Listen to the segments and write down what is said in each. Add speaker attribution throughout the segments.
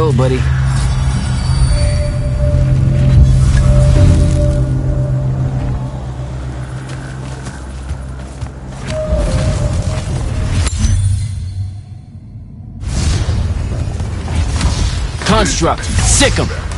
Speaker 1: go, buddy. Construct, sick 'em!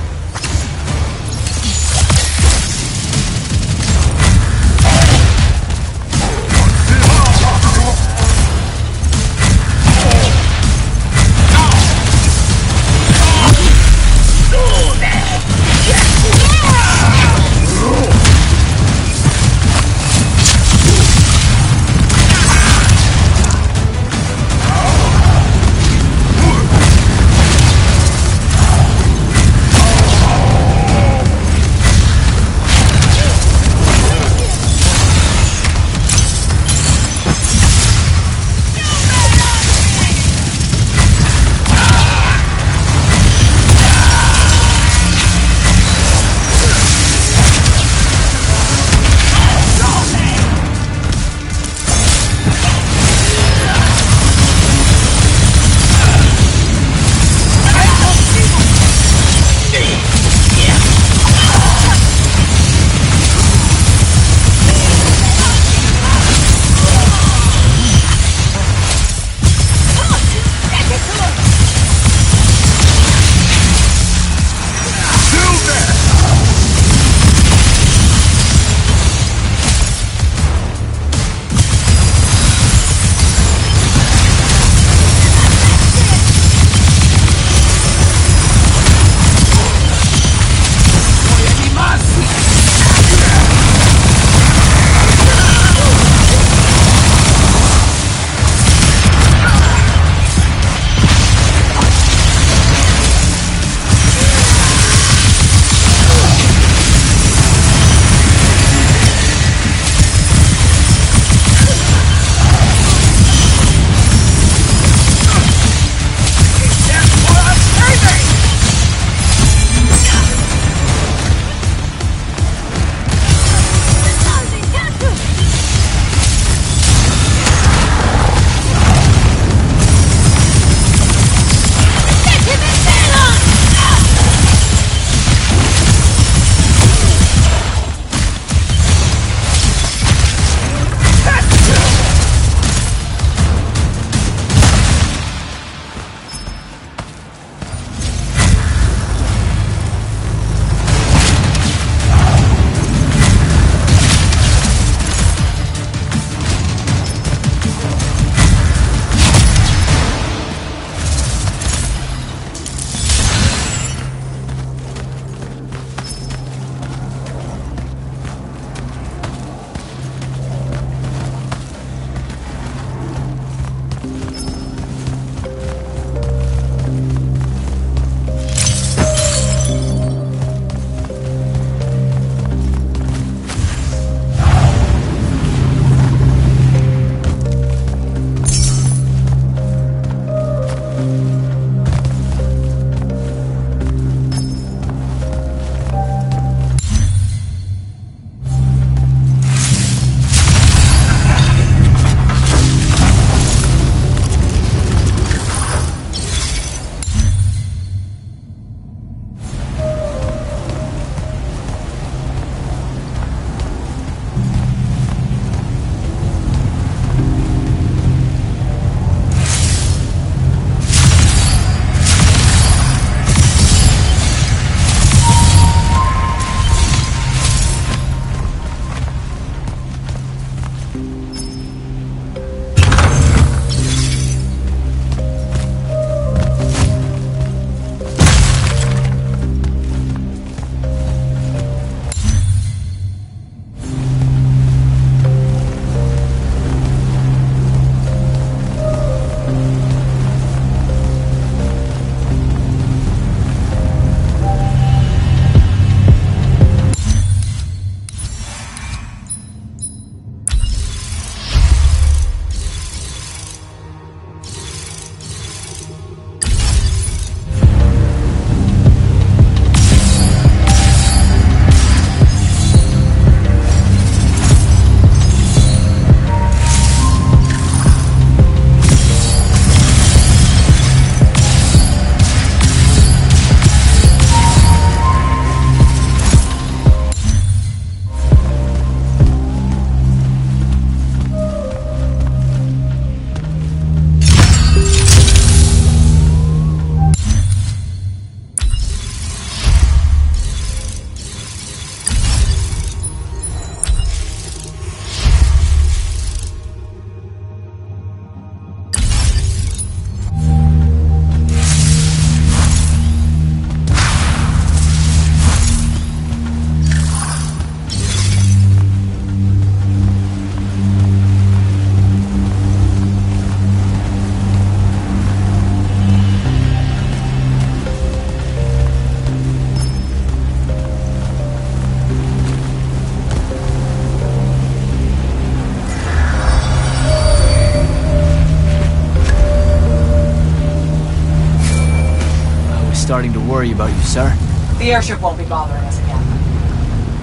Speaker 1: starting to worry about you, sir.
Speaker 2: The airship won't be bothering us again.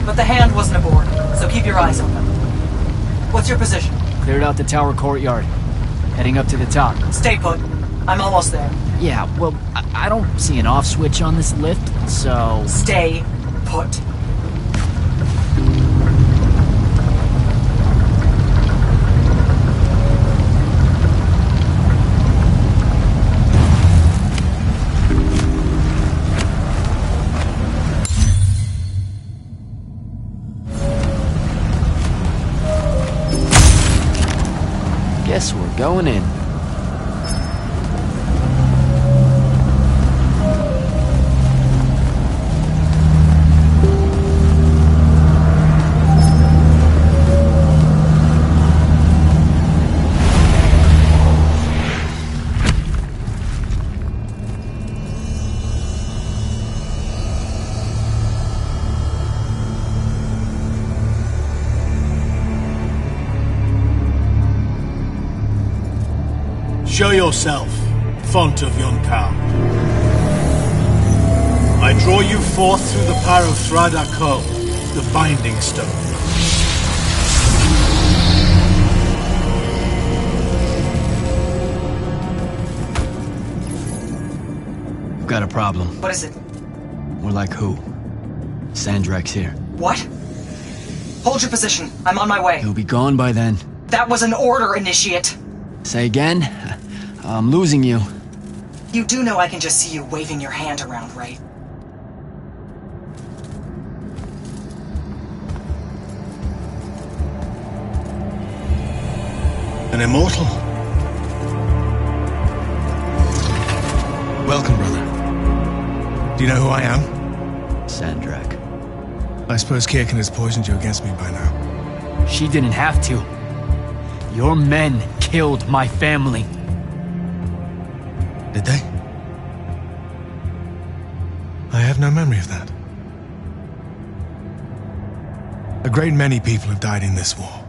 Speaker 2: But the hand wasn't aboard, so keep your eyes open. What's your position?
Speaker 1: Cleared out the tower courtyard. Heading up to the top.
Speaker 2: Stay put. I'm almost there.
Speaker 1: Yeah, well, I don't see an off switch on this lift, so...
Speaker 2: Stay put.
Speaker 1: Guess we're going in.
Speaker 3: Show yourself, font of Yonkao. I draw you forth through the power of Thradako, the Binding Stone.
Speaker 1: We've got a problem.
Speaker 2: What is it?
Speaker 1: More like who? Sandrak's here.
Speaker 2: What? Hold your position. I'm on my way.
Speaker 1: He'll be gone by then.
Speaker 2: That was an order, Initiate.
Speaker 1: Say again? I'm losing you.
Speaker 2: You do know I can just see you waving your hand around, right?
Speaker 3: An immortal?
Speaker 4: Welcome, brother. Do you know who I am?
Speaker 1: Sandrak.
Speaker 4: I suppose Kirkin has poisoned you against me by now.
Speaker 1: She didn't have to. Your men killed my family.
Speaker 4: Did they? I have no memory of that. A great many people have died in this war.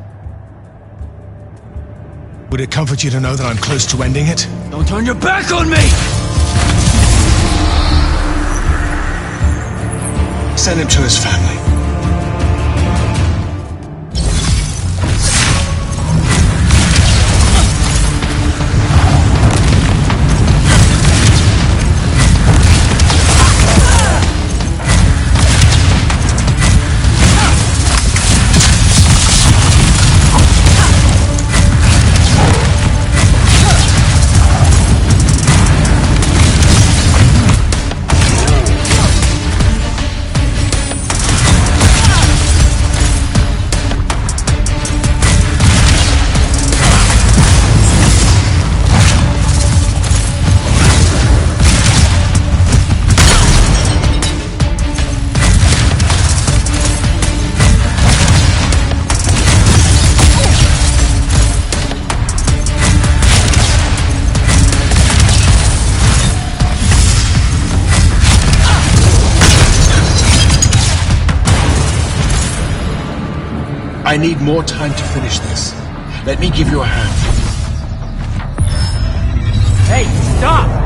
Speaker 4: Would it comfort you to know that I'm close to ending it?
Speaker 1: Don't turn your back on me!
Speaker 4: Send him to his family.
Speaker 3: I need more time to finish this. Let me give you a hand.
Speaker 1: Hey, stop!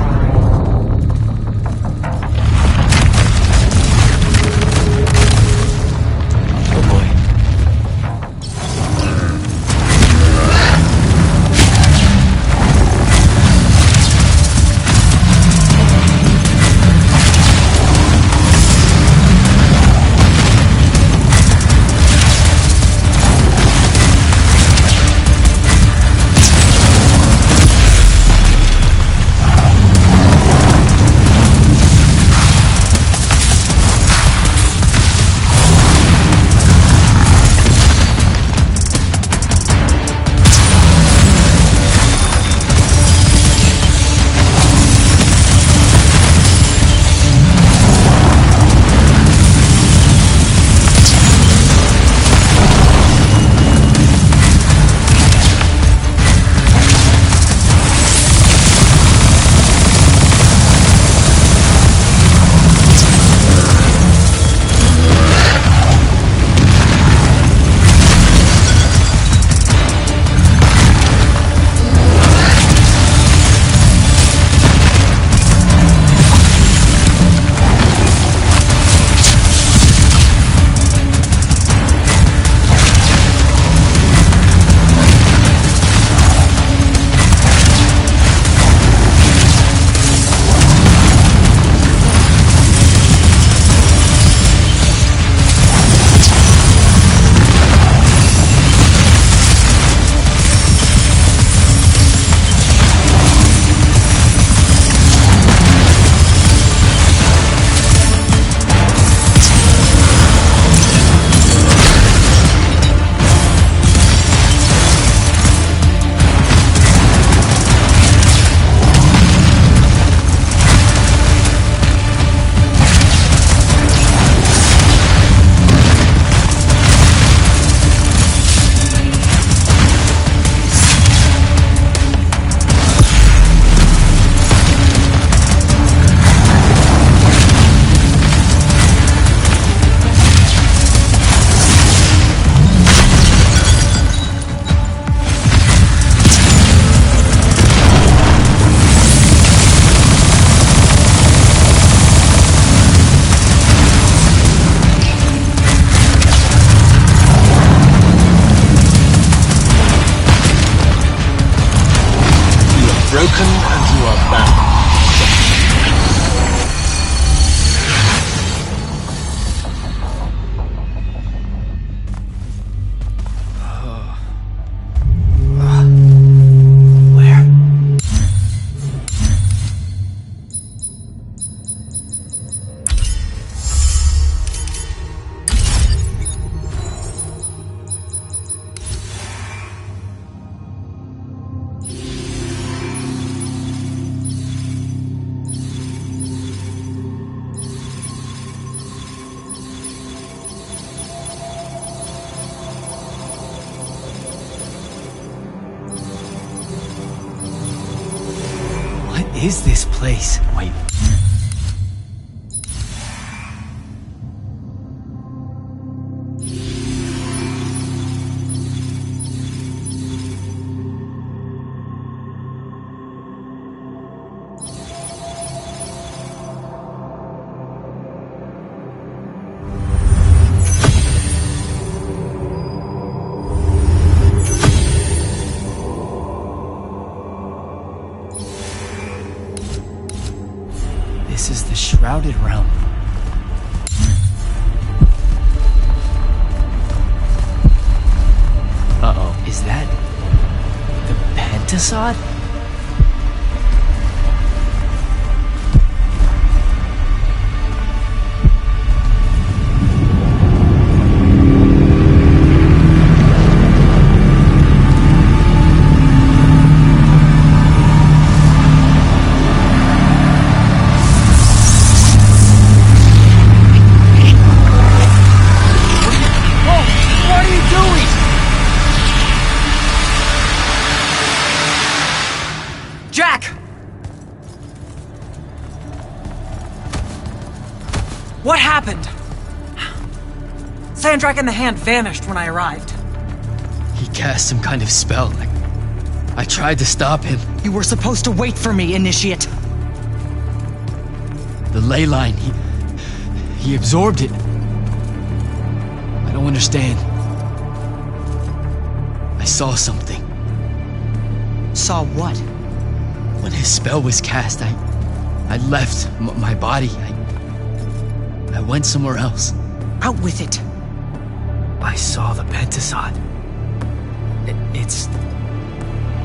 Speaker 1: is this place? Wait. This is the Shrouded Realm. Uh-oh, is that the Pentasod? Jack!
Speaker 2: What happened? Sandrak and the Hand vanished when I arrived.
Speaker 1: He cast some kind of spell. I tried to stop him.
Speaker 2: You were supposed to wait for me, Initiate.
Speaker 1: The ley line, he absorbed it. I don't understand. I saw something.
Speaker 2: Saw what?
Speaker 1: When his spell was cast, I left my body. I went somewhere else.
Speaker 2: Out with it.
Speaker 1: I saw the Pentasod. It's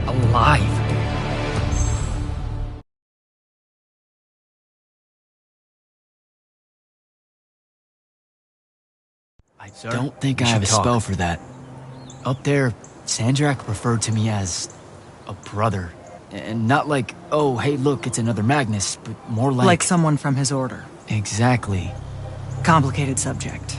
Speaker 1: alive. I don't think I have a spell for that. Up there, Sandrak referred to me as a brother. And not like, oh, hey, look, it's another Magnus, but more like...
Speaker 2: Like someone from his order.
Speaker 1: Exactly.
Speaker 2: Complicated subject.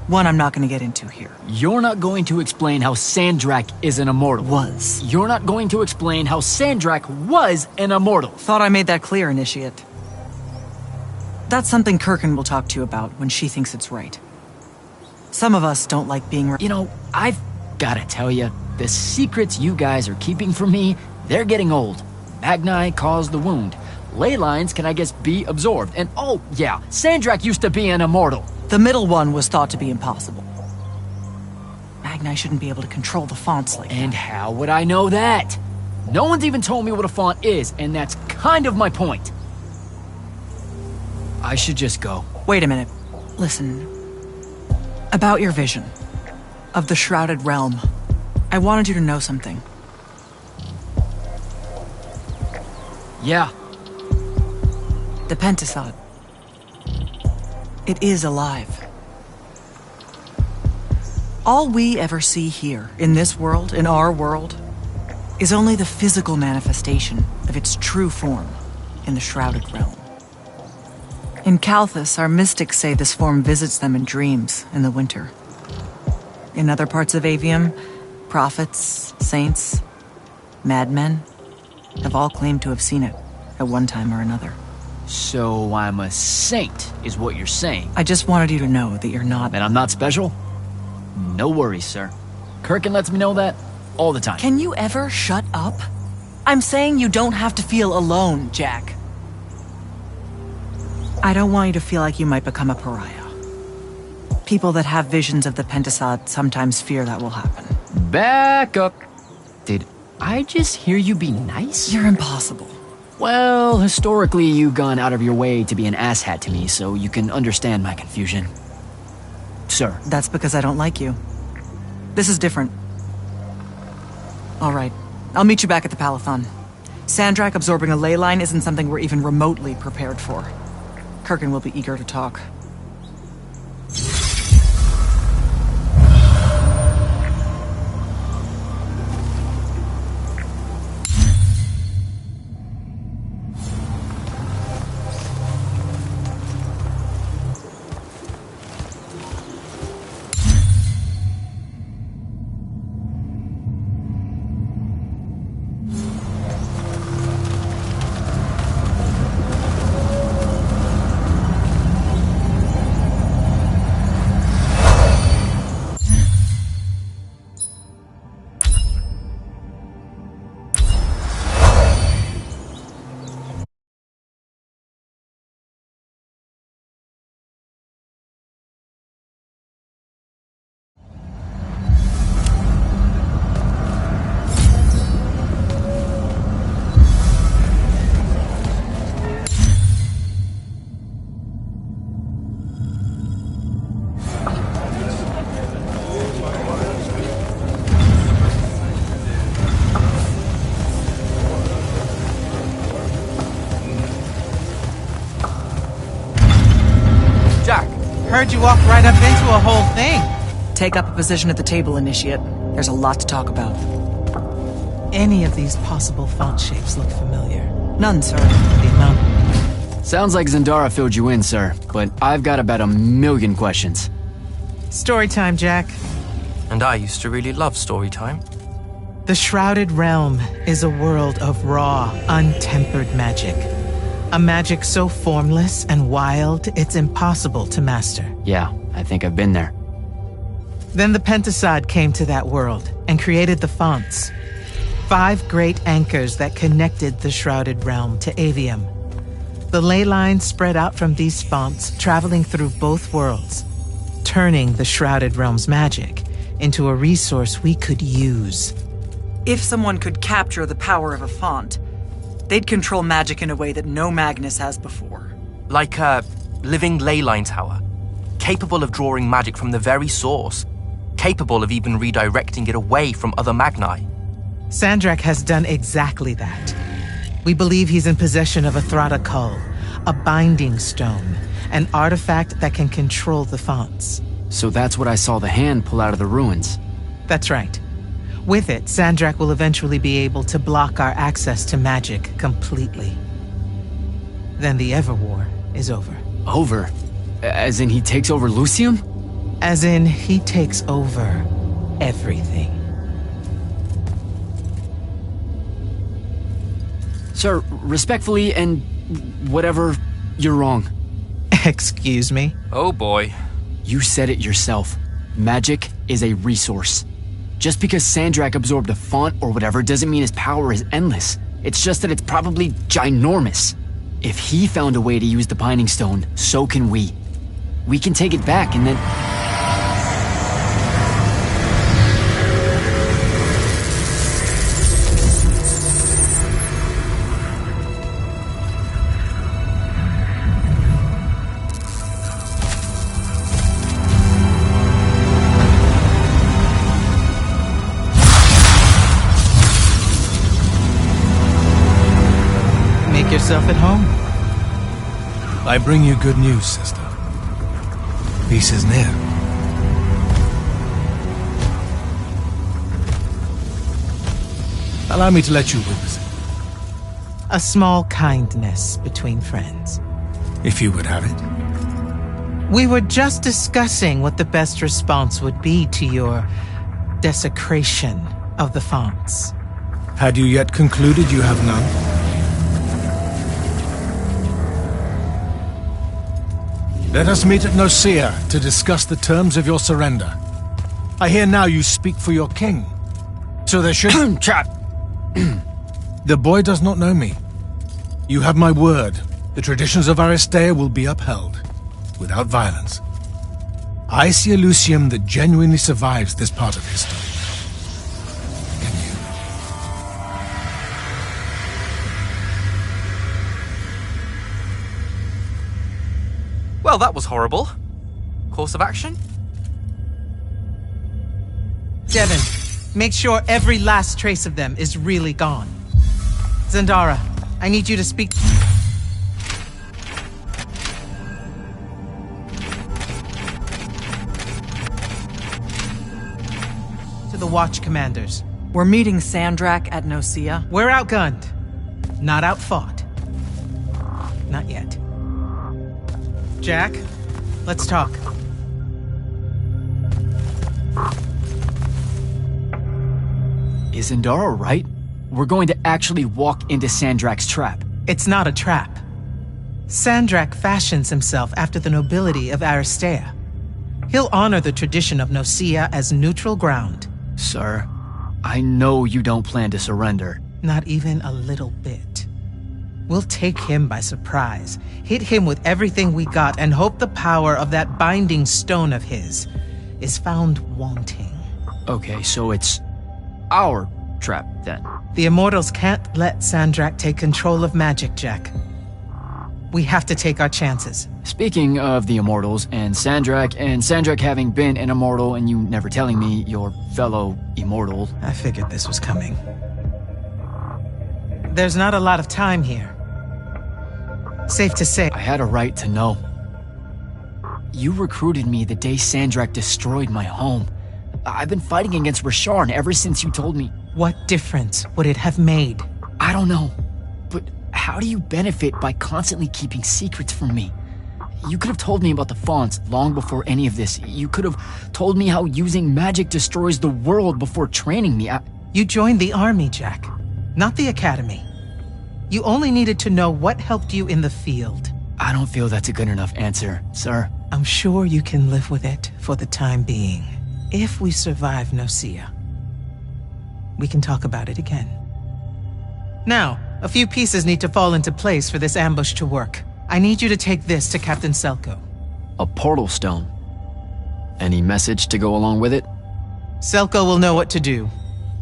Speaker 2: One I'm not going to get into here.
Speaker 1: You're not going to explain how Sandrak is an immortal.
Speaker 2: Was.
Speaker 1: You're not going to explain how Sandrak was an immortal.
Speaker 2: Thought I made that clear, Initiate. That's something Kirkin will talk to you about when she thinks it's right. Some of us don't like being...
Speaker 1: You know, I've gotta tell you, the secrets you guys are keeping from me, they're getting old. Magni caused the wound. Ley lines can, I guess, be absorbed. And oh, yeah, Sandrak used to be an immortal.
Speaker 2: The middle one was thought to be impossible. Magni shouldn't be able to control the fonts like that.
Speaker 1: And how would I know that? No one's even told me what a font is, and that's kind of my point. I should just go.
Speaker 2: Wait a minute. Listen. About your vision of the Shrouded Realm, I wanted you to know something.
Speaker 1: Yeah.
Speaker 2: The Pentasod. It is alive. All we ever see here, in this world, in our world, is only the physical manifestation of its true form in the Shrouded Realm. In Kalthus, our mystics say this form visits them in dreams in the winter. In other parts of Aveum, prophets, saints, madmen have all claimed to have seen it at one time or another.
Speaker 1: So I'm a saint, is what you're saying.
Speaker 2: I just wanted you to know that you're not...
Speaker 1: And I'm not special? No worries, sir. Kirkin lets me know that all the time.
Speaker 2: Can you ever shut up? I'm saying you don't have to feel alone, Jack. I don't want you to feel like you might become a pariah. People that have visions of the Pentasod sometimes fear that will happen.
Speaker 1: Back up. Did I just hear you be nice?
Speaker 2: You're impossible.
Speaker 1: Well, historically, you've gone out of your way to be an asshat to me, so you can understand my confusion. Sir.
Speaker 2: That's because I don't like you. This is different. All right. I'll meet you back at the Palathon. Sandrak absorbing a ley line isn't something we're even remotely prepared for. Kirkin will be eager to talk.
Speaker 5: heard you walk right up into a whole thing.
Speaker 2: Take up a position at the table, Initiate. There's a lot to talk about.
Speaker 5: Any of these possible font shapes look familiar.
Speaker 2: None, sir.
Speaker 5: The amount.
Speaker 1: Sounds like Zendara filled you in, sir, but I've got about 1,000,000 questions.
Speaker 5: Story time, Jack.
Speaker 6: And I used to really love story time.
Speaker 5: The Shrouded Realm is a world of raw, untempered magic. A magic so formless and wild, it's impossible to master.
Speaker 1: Yeah, I think I've been there.
Speaker 5: Then the Pentasod came to that world and created the fonts. 5 great anchors that connected the Shrouded Realm to Aveum. The ley lines spread out from these fonts, traveling through both worlds, turning the Shrouded Realm's magic into a resource we could use.
Speaker 2: If someone could capture the power of a font, they'd control magic in a way that no Magnus has before.
Speaker 6: Like a living ley line tower, capable of drawing magic from the very source, capable of even redirecting it away from other Magni.
Speaker 5: Sandrak has done exactly that. We believe he's in possession of a Thrada Cull, a binding stone, an artifact that can control the fonts.
Speaker 1: So that's what I saw the hand pull out of the ruins.
Speaker 5: That's right. With it, Sandrak will eventually be able to block our access to magic completely. Then the Everwar is over.
Speaker 1: Over? As in he takes over Lucium?
Speaker 5: As in, he takes over everything.
Speaker 1: Sir, respectfully and whatever, you're wrong.
Speaker 5: Excuse me?
Speaker 6: Oh boy.
Speaker 1: You said it yourself. Magic is a resource. Just because Sandrak absorbed a font or whatever doesn't mean his power is endless. It's just that it's probably ginormous. If he found a way to use the Binding Stone, so can we. We can take it back and then...
Speaker 5: Make yourself at home.
Speaker 4: I bring you good news, sister. Peace is near. Allow me to let you witness it,
Speaker 5: A small kindness between friends.
Speaker 4: if you would have it.
Speaker 5: We were just discussing what the best response would be to your desecration of the fonts.
Speaker 4: Had you yet concluded you have none? Let us meet at Nicaea to discuss the terms of your surrender. I hear now you speak for your king. So there should...
Speaker 1: Trap!
Speaker 4: The boy does not know me. You have my word. The traditions of Aristea will be upheld, without violence. I see a Lucium that genuinely survives this part of history. Can you?
Speaker 6: Well, that was horrible. Course of action?
Speaker 5: Devin, make sure every last trace of them is really gone. Zendara, I need you to speak... to the Watch Commanders.
Speaker 2: We're meeting Sandrak at Nicaea.
Speaker 5: We're outgunned, not outfought. Not yet. Jack, let's talk.
Speaker 1: Is Zendara right? We're going to actually walk into Sandrak's trap.
Speaker 5: It's not a trap. Sandrak fashions himself after the nobility of Aristea. He'll honor the tradition of Nicaea as neutral ground.
Speaker 1: Sir, I know you don't plan to surrender.
Speaker 5: Not even a little bit. We'll take him by surprise, hit him with everything we got, and hope the power of that binding stone of his is found wanting.
Speaker 1: Okay, so it's our trap then.
Speaker 5: The Immortals can't let Sandrak take control of magic, Jack. We have to take our chances.
Speaker 1: Speaking of the Immortals and Sandrak having been an Immortal and you never telling me your fellow Immortal.
Speaker 5: I figured this was coming. There's not a lot of time here. Safe to say,
Speaker 1: I had a right to know. You recruited me the day Sandrak destroyed my home. I've been fighting against Rasharn ever since you told me.
Speaker 5: What difference would it have made?
Speaker 1: I don't know, but how do you benefit by constantly keeping secrets from me? You could have told me about the fonts long before any of this. You could have told me how using magic destroys the world before training me.
Speaker 5: You joined the army, Jack, not the academy. You only needed to know what helped you in the field.
Speaker 1: I don't feel that's a good enough answer, sir.
Speaker 5: I'm sure you can live with it for the time being. If we survive Nocia, we can talk about it again. Now, a few pieces need to fall into place for this ambush to work. I need you to take this to Captain Selko.
Speaker 1: A portal stone. Any message to go along with it?
Speaker 5: Selko will know what to do.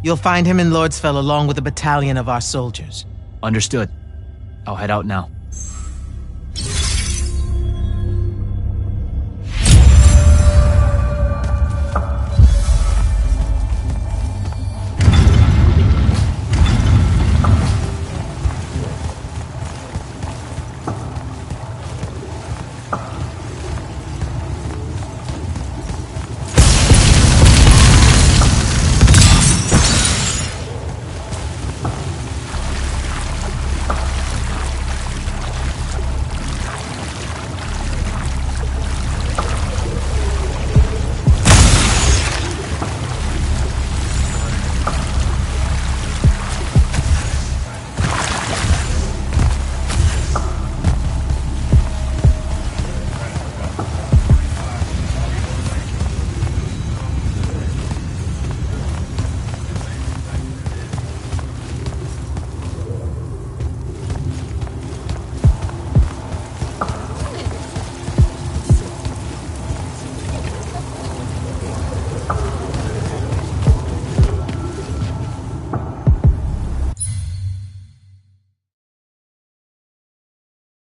Speaker 5: You'll find him in Lordsfell along with a battalion of our soldiers.
Speaker 1: Understood. I'll head out now.